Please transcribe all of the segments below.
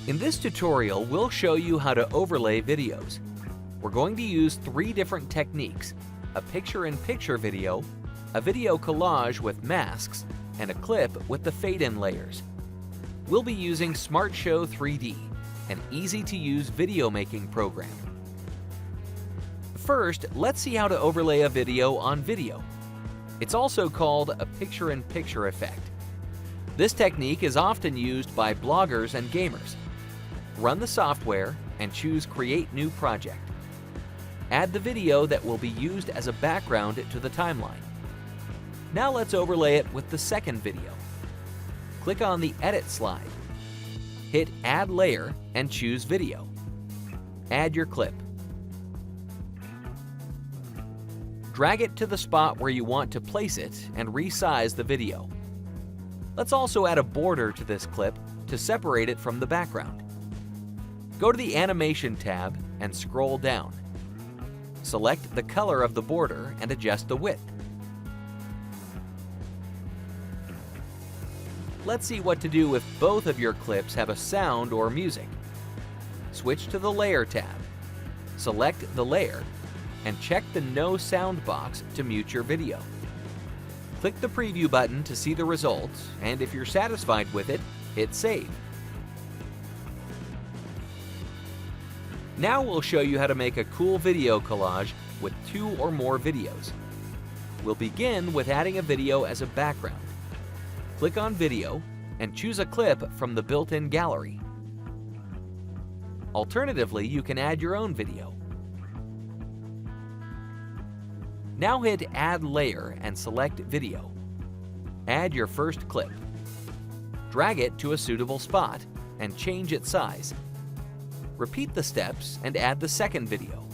In this tutorial, we'll show you how to overlay videos. We're going to use 3 different techniques: a picture-in-picture video, a video collage with masks, and a clip with the fade-in layers. We'll be using SmartShow 3D, an easy-to-use video making program. First, let's see how to overlay a video on video. It's also called a picture-in-picture effect. This technique is often used by bloggers and gamers. Run the software and choose Create New Project. Add the video that will be used as a background to the timeline. Now let's overlay it with the second video. Click on the Edit slide. Hit Add Layer and choose Video. Add your clip. Drag it to the spot where you want to place it and resize the video. Let's also add a border to this clip to separate it from the background. Go to the Animation tab and scroll down. Select the color of the border and adjust the width. Let's see what to do if both of your clips have a sound or music. Switch to the Layer tab. Select the layer and check the No Sound box to mute your video. Click the Preview button to see the results, and if you're satisfied with it, hit Save. Now we'll show you how to make a cool video collage with 2 or more videos. We'll begin with adding a video as a background. Click on Video and choose a clip from the built-in gallery. Alternatively, you can add your own video. Now hit Add Layer and select Video. Add your first clip. Drag it to a suitable spot and change its size. Repeat the steps and add the second video.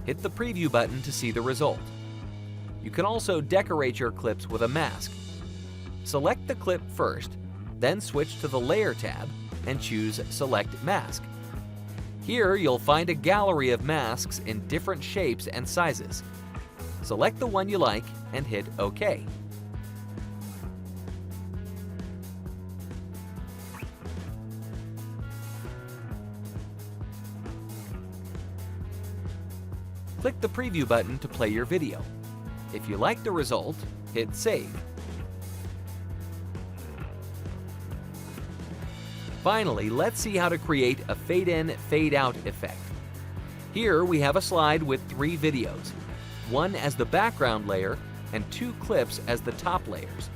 Hit the Preview button to see the result. You can also decorate your clips with a mask. Select the clip first, then switch to the Layer tab and choose Select Mask. Here you'll find a gallery of masks in different shapes and sizes. Select the one you like and hit OK. Click the Preview button to play your video. If you like the result, hit Save. Finally, let's see how to create a fade-in, fade-out effect. Here we have a slide with 3 videos, one as the background layer and 2 clips as the top layers.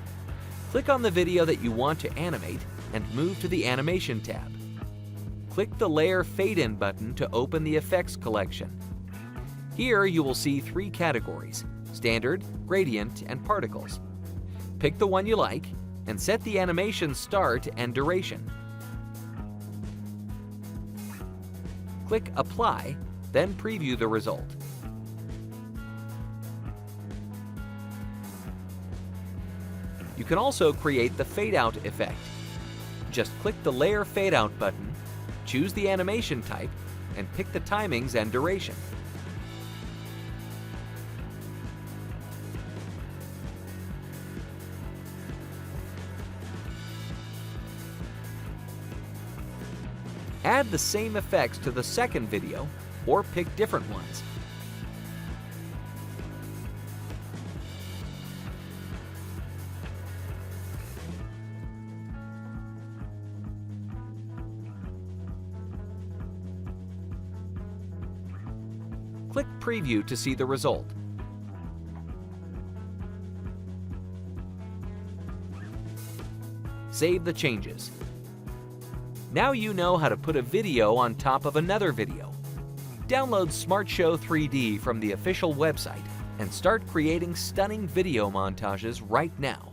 Click on the video that you want to animate and move to the Animation tab. Click the Layer Fade-In button to open the effects collection. Here you will see 3 categories: Standard, Gradient, and Particles. Pick the one you like and set the animation start and duration. Click Apply, then preview the result. You can also create the fade-out effect. Just click the Layer Fade-Out button, choose the animation type, and pick the timings and duration. Add the same effects to the second video, or pick different ones. Click Preview to see the result. Save the changes. Now you know how to put a video on top of another video. Download SmartShow 3D from the official website and start creating stunning video montages right now.